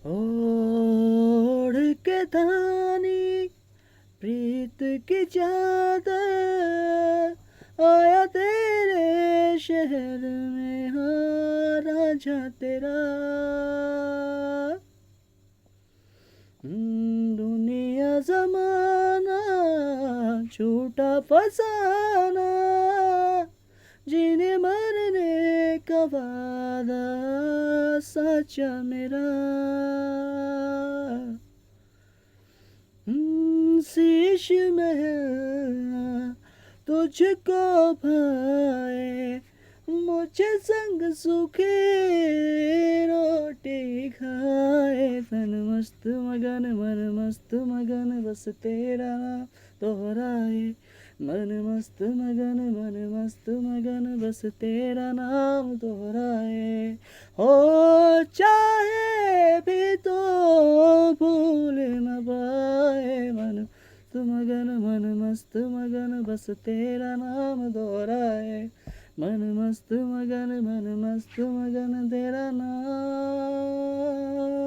ओढ़ के धानी प्रीत की चादर, आया तेरे शहर में हाँ राजा तेरा। दुनिया जमाना झूठा फसाना, जीने मरने का वादा सच्चा मेरा। शीश महल तुझको भाए, मुझे संग सूखी रोटी खाए। तन मस्त मगन बस तेरा नाम दोहराए। मन मस्त मगन बस तेरा नाम दोहराए। हो चाहे भी तो भूल न पाए। मन मस्त मगन बस तेरा नाम दोहराए। मन मस्त मगन तेरा नाम